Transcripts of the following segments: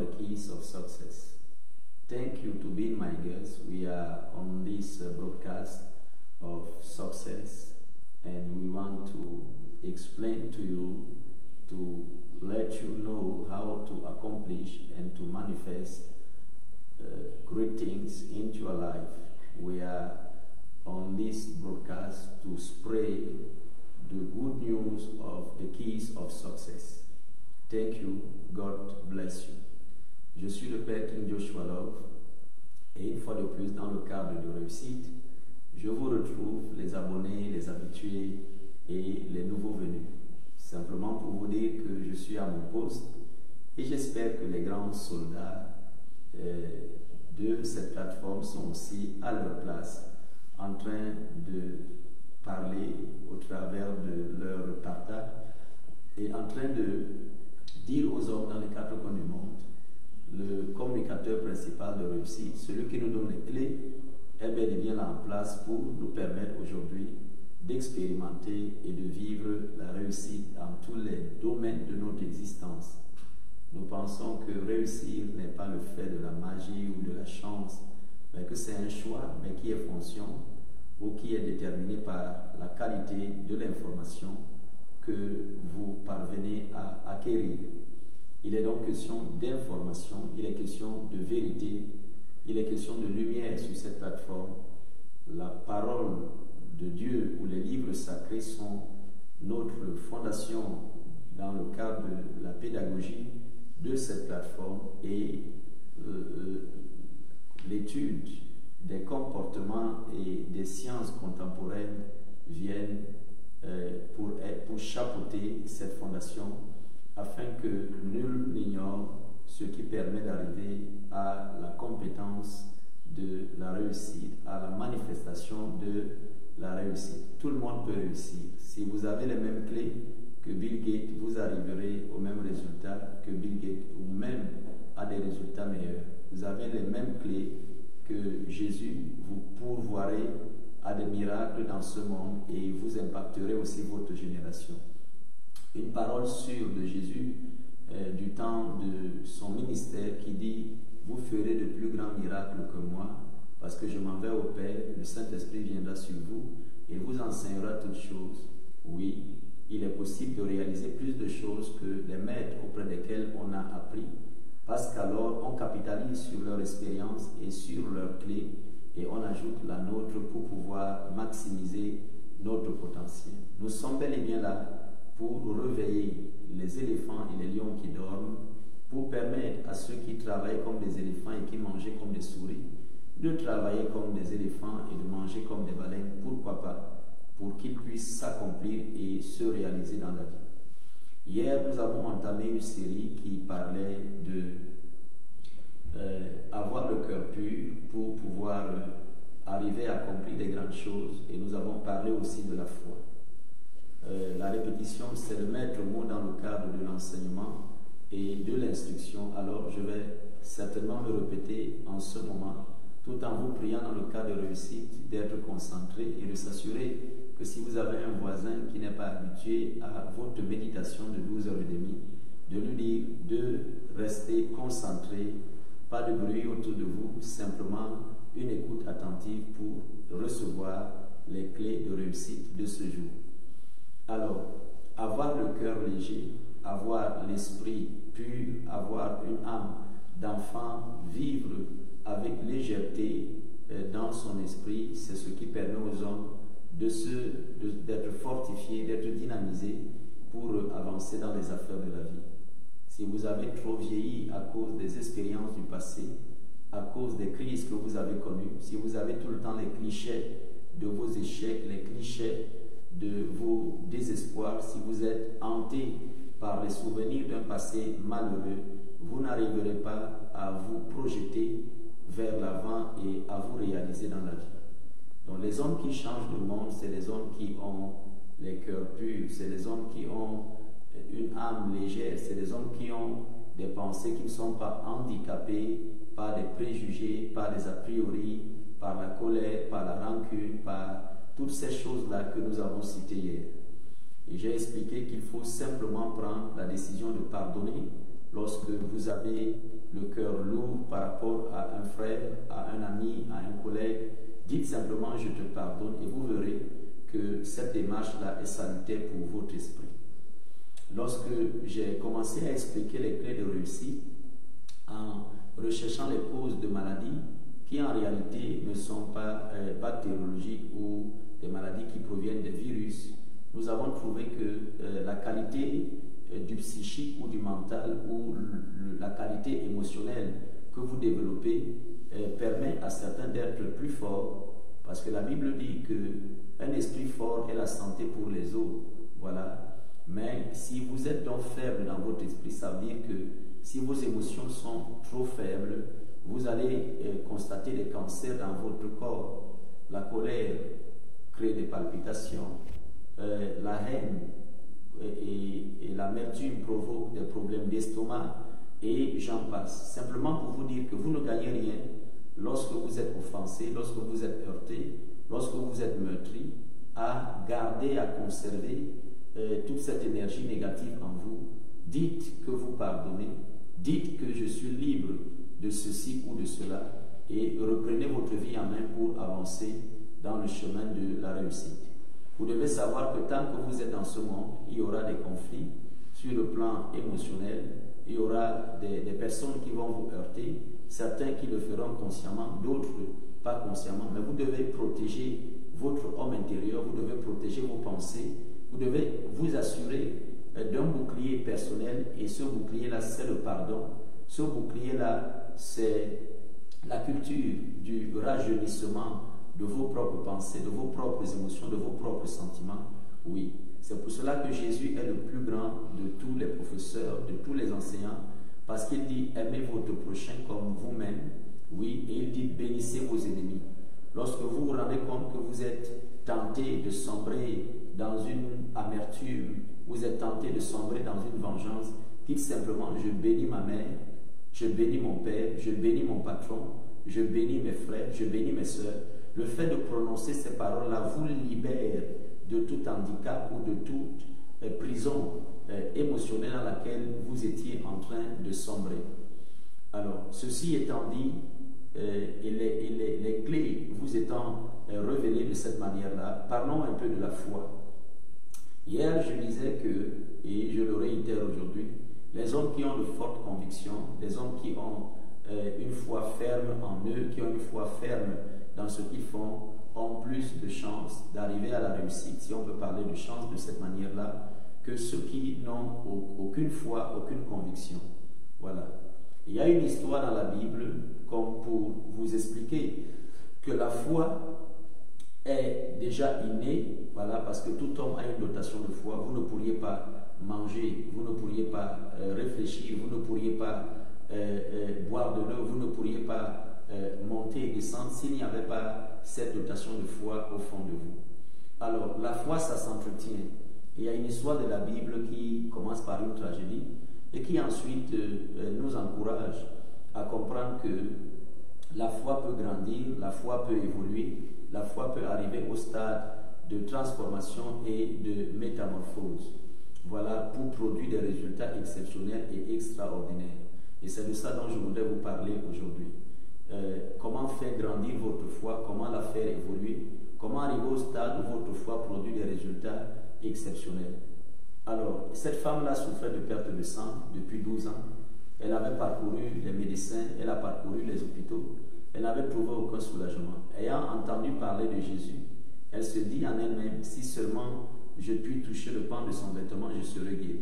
the keys of success. Thank you to being my guest. We are on this broadcast of success, and we want to explain to you, to let you know how to accomplish and to manifest great things into your life. We are on this broadcast to spread the good news of the keys of success. Thank you. God bless you. Je suis le Père King Joshua Love, et une fois de plus, dans le cadre de réussite, je vous retrouve, les abonnés, les habitués et les nouveaux venus. Simplement pour vous dire que je suis à mon poste et j'espère que les grands soldats de cette plateforme sont aussi à leur place, en train de parler au travers de leur partage et en train de dire aux hommes dans les quatre coins du monde, le communicateur principal de réussite, celui qui nous donne les clés, est bel et bien là en place pour nous permettre aujourd'hui d'expérimenter et de vivre la réussite dans tous les domaines de notre existence. Nous pensons que réussir n'est pas le fait de la magie ou de la chance, mais que c'est un choix, mais qui est fonction ou qui est déterminé par la qualité de l'information que vous parvenez à acquérir. Il est donc question d'information, il est question de vérité, il est question de lumière sur cette plateforme. La parole de Dieu ou les livres sacrés sont notre fondation dans le cadre de la pédagogie de cette plateforme, et l'étude des comportements et des sciences contemporaines viennent pour chapeauter cette fondation afin que nul n'ignore ce qui permet d'arriver à la compétence de la réussite, à la manifestation de la réussite. Tout le monde peut réussir. Si vous avez les mêmes clés que Bill Gates, vous arriverez au même résultat que Bill Gates, ou même à des résultats meilleurs. Vous avez les mêmes clés que Jésus, vous pourvoirez à des miracles dans ce monde et vous impacterez aussi votre génération. Une parole sûre de Jésus du temps de son ministère qui dit « Vous ferez de plus grands miracles que moi, parce que je m'en vais au Père, le Saint-Esprit viendra sur vous et vous enseignera toutes choses. » Oui, il est possible de réaliser plus de choses que les maîtres auprès desquels on a appris, parce qu'alors on capitalise sur leur expérience et sur leurs clés et on ajoute la nôtre pour pouvoir maximiser notre potentiel. Nous sommes bel et bien là pour réveiller les éléphants et les lions qui dorment, pour permettre à ceux qui travaillent comme des éléphants et qui mangeaient comme des souris, de travailler comme des éléphants et de manger comme des baleines, pourquoi pas, pour qu'ils puissent s'accomplir et se réaliser dans la vie. Hier, nous avons entamé une série qui parlait de avoir le cœur pur pour pouvoir arriver à accomplir des grandes choses, et nous avons parlé aussi de la foi. La répétition, c'est le maître mot dans le cadre de l'enseignement et de l'instruction. Alors, je vais certainement me répéter en ce moment, tout en vous priant dans le cas de réussite, d'être concentré et de s'assurer que si vous avez un voisin qui n'est pas habitué à votre méditation de 12h30, de lui dire de rester concentré, pas de bruit autour de vous, simplement une écoute attentive pour recevoir les clés de réussite de ce jour. Alors, avoir le cœur léger, avoir l'esprit pur, avoir une âme d'enfant, vivre avec légèreté dans son esprit, c'est ce qui permet aux hommes d'être fortifiés, d'être dynamisés pour avancer dans les affaires de la vie. Si vous avez trop vieilli à cause des expériences du passé, à cause des crises que vous avez connues, si vous avez tout le temps les clichés de vos échecs, les clichés de vos désespoirs, si vous êtes hanté par les souvenirs d'un passé malheureux, vous n'arriverez pas à vous projeter vers l'avant et à vous réaliser dans la vie. Donc les hommes qui changent de monde, c'est les hommes qui ont les cœurs purs, c'est les hommes qui ont une âme légère, c'est les hommes qui ont des pensées qui ne sont pas handicapées par des préjugés, par des a priori, par la colère, par la rancune, par toutes ces choses-là que nous avons citées hier. Et j'ai expliqué qu'il faut simplement prendre la décision de pardonner lorsque vous avez le cœur lourd par rapport à un frère, à un ami, à un collègue, dites simplement je te pardonne et vous verrez que cette démarche-là est salutaire pour votre esprit. Lorsque j'ai commencé à expliquer les clés de réussite en recherchant les causes de maladies qui en réalité ne sont pas bactériologiques ou des maladies qui proviennent des virus, nous avons trouvé que la qualité du psychique ou du mental ou la qualité émotionnelle que vous développez permet à certains d'être plus forts, parce que la Bible dit qu'un esprit fort est la santé pour les os. Voilà. Mais si vous êtes donc faible dans votre esprit, ça veut dire que si vos émotions sont trop faibles, vous allez constater des cancers dans votre corps. La colère crée des palpitations, la haine et l'amertume provoquent des problèmes d'estomac et j'en passe. Simplement pour vous dire que vous ne gagnez rien lorsque vous êtes offensé, lorsque vous êtes heurté, lorsque vous êtes meurtri, à garder, à conserver toute cette énergie négative en vous. Dites que vous pardonnez, dites que je suis libre de ceci ou de cela et reprenez votre vie en main pour avancer dans le chemin de la réussite. Vous devez savoir que tant que vous êtes dans ce monde, il y aura des conflits sur le plan émotionnel, il y aura des personnes qui vont vous heurter, certains qui le feront consciemment, d'autres pas consciemment, mais vous devez protéger votre homme intérieur, vous devez protéger vos pensées, vous devez vous assurer d'un bouclier personnel et ce bouclier-là, c'est le pardon. Ce bouclier-là, c'est la culture du rajeunissement de vos propres pensées, de vos propres émotions, de vos propres sentiments. Oui, c'est pour cela que Jésus est le plus grand de tous les professeurs, de tous les enseignants, parce qu'il dit aimez votre prochain comme vous-même. Oui, et il dit bénissez vos ennemis. Lorsque vous vous rendez compte que vous êtes tenté de sombrer dans une amertume, vous êtes tenté de sombrer dans une vengeance, dites simplement je bénis ma mère, je bénis mon père, je bénis mon patron, je bénis mes frères, je bénis mes soeurs. Le fait de prononcer ces paroles-là vous libère de tout handicap ou de toute prison émotionnelle dans laquelle vous étiez en train de sombrer. Alors, ceci étant dit, et les clés vous étant révélées de cette manière-là, parlons un peu de la foi. Hier, je disais que, et je le réitère aujourd'hui, les hommes qui ont de fortes convictions, les hommes qui ont une foi ferme en eux, qui ont une foi ferme dans ce qu'ils font, ont plus de chances d'arriver à la réussite, si on peut parler de chance de cette manière-là, que ceux qui n'ont aucune foi, aucune conviction. Voilà. Il y a une histoire dans la Bible, comme pour vous expliquer que la foi est déjà innée, voilà, parce que tout homme a une dotation de foi. Vous ne pourriez pas manger, vous ne pourriez pas réfléchir, vous ne pourriez pas boire de l'eau, vous ne pourriez pas monter et descendre s'il n'y avait pas cette dotation de foi au fond de vous. Alors, la foi, ça s'entretient. Il y a une histoire de la Bible qui commence par une tragédie et qui ensuite nous encourage à comprendre que la foi peut grandir, la foi peut évoluer, la foi peut arriver au stade de transformation et de métamorphose. Voilà, pour produire des résultats exceptionnels et extraordinaires. Et c'est de ça dont je voudrais vous parler aujourd'hui. Comment faire grandir votre foi, comment la faire évoluer, comment arriver au stade où votre foi produit des résultats exceptionnels. Alors, cette femme-là souffrait de perte de sang depuis 12 ans. Elle avait parcouru les médecins, elle a parcouru les hôpitaux, elle n'avait trouvé aucun soulagement. Ayant entendu parler de Jésus, elle se dit en elle-même, si seulement je puis toucher le pan de son vêtement, je serai guéri.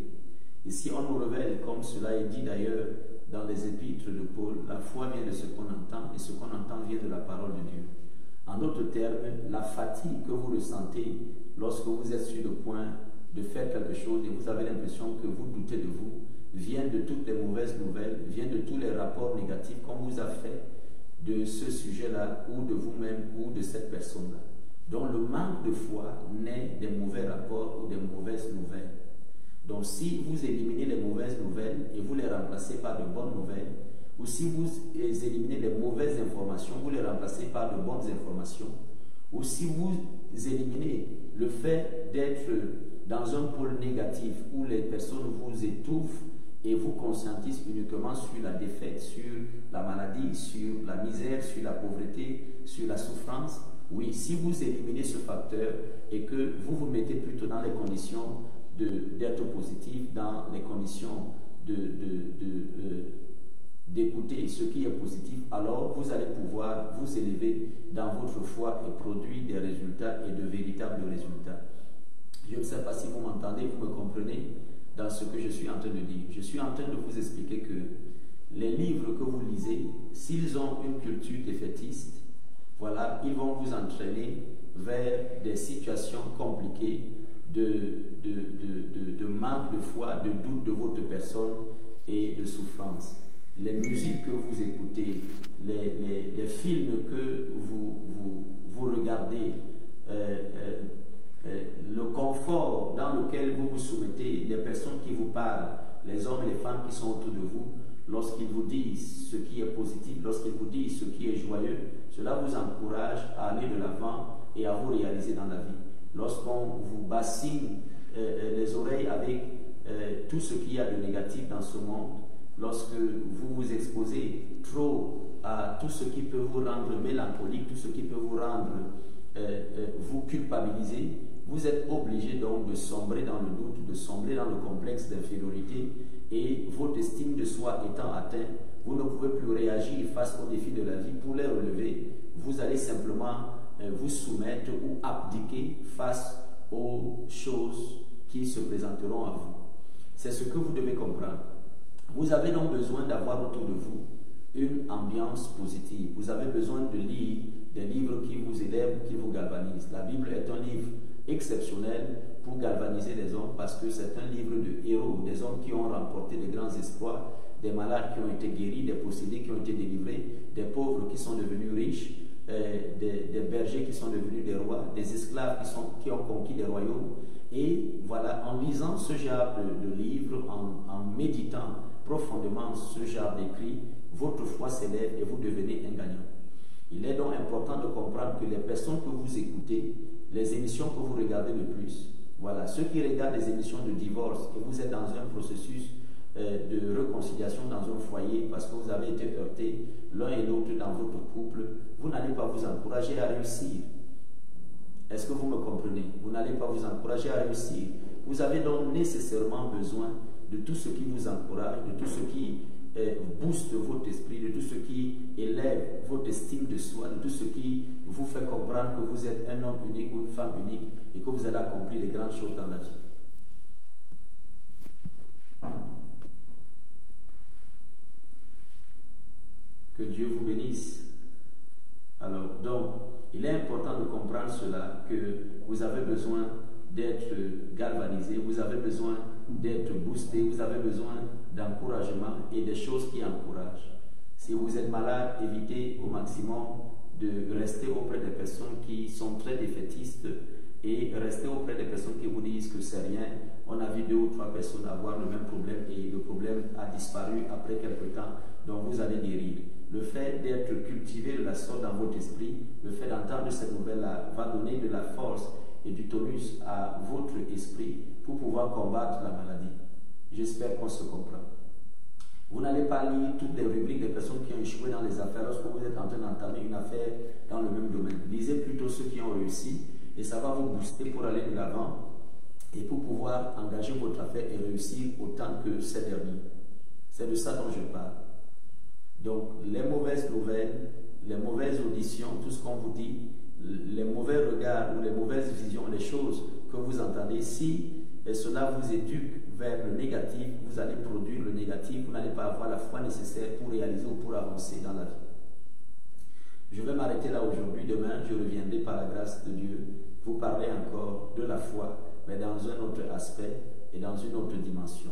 Ici, on nous révèle, comme cela est dit d'ailleurs dans les épîtres de Paul, la foi vient de ce qu'on entend et ce qu'on entend vient de la parole de Dieu. En d'autres termes, la fatigue que vous ressentez lorsque vous êtes sur le point de faire quelque chose et vous avez l'impression que vous doutez de vous, vient de toutes les mauvaises nouvelles, vient de tous les rapports négatifs qu'on vous a fait de ce sujet-là ou de vous-même ou de cette personne-là. Donc le manque de foi naît des mauvais rapports ou des mauvaises nouvelles. Donc si vous éliminez les mauvaises nouvelles et vous les remplacez par de bonnes nouvelles, ou si vous éliminez les mauvaises informations, vous les remplacez par de bonnes informations, ou si vous éliminez le fait d'être dans un pôle négatif où les personnes vous étouffent et vous conscientise uniquement sur la défaite, sur la maladie, sur la misère, sur la pauvreté, sur la souffrance. Oui, si vous éliminez ce facteur et que vous vous mettez plutôt dans les conditions d'être positif, dans les conditions d'écouter ce qui est positif, alors vous allez pouvoir vous élever dans votre foi et produire des résultats et de véritables résultats. Je ne sais pas si vous m'entendez, vous me comprenez dans ce que je suis en train de dire. Je suis en train de vous expliquer que les livres que vous lisez, s'ils ont une culture défaitiste, voilà, ils vont vous entraîner vers des situations compliquées de manque de foi, de doute de votre personne et de souffrance. Les musiques que vous écoutez, les films que vous regardez, le confort dans lequel vous vous soumettez, les personnes qui vous parlent, les hommes et les femmes qui sont autour de vous, lorsqu'ils vous disent ce qui est positif, lorsqu'ils vous disent ce qui est joyeux, cela vous encourage à aller de l'avant et à vous réaliser dans la vie. Lorsqu'on vous bassine les oreilles avec tout ce qu'il y a de négatif dans ce monde, lorsque vous vous exposez trop à tout ce qui peut vous rendre mélancolique, tout ce qui peut vous rendre vous culpabiliser, vous êtes obligé donc de sombrer dans le doute, de sombrer dans le complexe d'infériorité, et votre estime de soi étant atteinte, vous ne pouvez plus réagir face aux défis de la vie. Pour les relever, vous allez simplement vous soumettre ou abdiquer face aux choses qui se présenteront à vous. C'est ce que vous devez comprendre. Vous avez donc besoin d'avoir autour de vous une ambiance positive. Vous avez besoin de lire des livres qui vous élèvent, qui vous galvanisent. La Bible est un livre exceptionnel pour galvaniser les hommes parce que c'est un livre de héros, des hommes qui ont remporté de grands espoirs, des malades qui ont été guéris, des possédés qui ont été délivrés, des pauvres qui sont devenus riches, des bergers qui sont devenus des rois, des esclaves qui ont conquis des royaumes. Et voilà, en lisant ce genre de livres, en méditant profondément ce genre d'écrits, votre foi s'élève et vous devenez un gagnant. Il est donc important de comprendre que les personnes que vous écoutez, les émissions que vous regardez le plus, voilà, ceux qui regardent les émissions de divorce et vous êtes dans un processus de réconciliation dans un foyer parce que vous avez été heurtés l'un et l'autre dans votre couple, vous n'allez pas vous encourager à réussir. Est-ce que vous me comprenez? Vous n'allez pas vous encourager à réussir. Vous avez donc nécessairement besoin de tout ce qui vous encourage, de tout ce qui booste votre esprit, de tout ce qui élève votre estime de soi, de tout ce qui vous fait comprendre que vous êtes un homme unique ou une femme unique et que vous allez accomplir les grandes choses dans la vie. Que Dieu vous bénisse. Alors, donc, il est important de comprendre cela, que vous avez besoin d'être galvanisé, vous avez besoin d'être boosté, vous avez besoin d'encouragement et des choses qui encouragent. Si vous êtes malade, évitez au maximum de rester auprès des personnes qui sont très défaitistes et rester auprès des personnes qui vous disent que c'est rien. On a vu 2 ou 3 personnes avoir le même problème et le problème a disparu après quelque temps, donc vous allez guérir. Le fait d'être cultivé de la sorte dans votre esprit, le fait d'entendre cette nouvelle-là va donner de la force et du tonus à votre esprit pour pouvoir combattre la maladie. J'espère qu'on se comprend. Vous n'allez pas lire toutes les rubriques des personnes qui ont échoué dans les affaires lorsque vous êtes en train d'entamer une affaire dans le même domaine. Lisez plutôt ceux qui ont réussi et ça va vous booster pour aller de l'avant et pour pouvoir engager votre affaire et réussir autant que ces derniers. C'est de ça dont je parle. Donc, les mauvaises nouvelles, les mauvaises auditions, tout ce qu'on vous dit, les mauvais regards ou les mauvaises visions, les choses que vous entendez, si cela vous éduque vers le négatif, vous allez produire le négatif, vous n'allez pas avoir la foi nécessaire pour réaliser ou pour avancer dans la vie. Je vais m'arrêter là aujourd'hui. Demain, je reviendrai par la grâce de Dieu vous parler encore de la foi, mais dans un autre aspect et dans une autre dimension.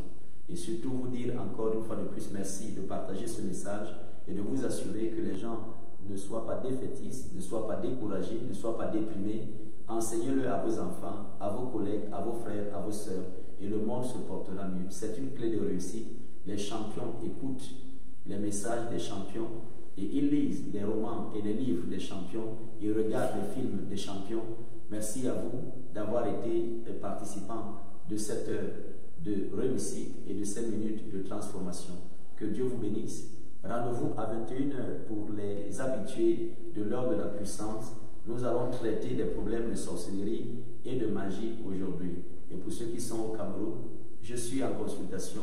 Et surtout vous dire encore une fois de plus merci de partager ce message et de vous assurer que les gens ne soient pas défaitistes, ne soient pas découragés, ne soient pas déprimés. Enseignez-le à vos enfants, à vos collègues, à vos frères, à vos sœurs, et le monde se portera mieux. C'est une clé de réussite. Les champions écoutent les messages des champions et ils lisent les romans et les livres des champions, ils regardent les films des champions. Merci à vous d'avoir été participants de cette heure de réussite et de 5 minutes de transformation. Que Dieu vous bénisse. Rendez-vous à 21h pour les habitués de l'heure de la puissance. Nous allons traiter des problèmes de sorcellerie et de magie aujourd'hui. Et pour ceux qui sont au Cameroun, je suis en consultation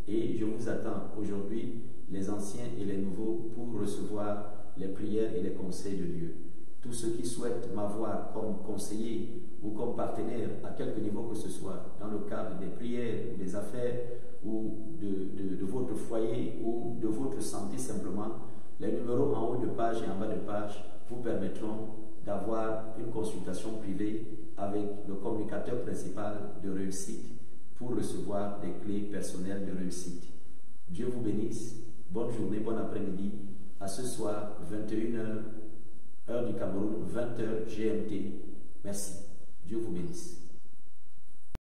et je vous attends aujourd'hui, les anciens et les nouveaux, pour recevoir les prières et les conseils de Dieu. Tous ceux qui souhaitent m'avoir comme conseiller ou comme partenaire à quelque niveau que ce soit, dans le cadre des prières, des affaires ou de votre foyer ou de votre santé simplement, les numéros en haut de page et en bas de page vous permettront d'avoir une consultation privée avec le communicateur principal de réussite pour recevoir des clés personnelles de réussite. Dieu vous bénisse. Bonne journée, bon après-midi. À ce soir, 21h, heure du Cameroun, 20h GMT. Merci. Dieu vous bénisse.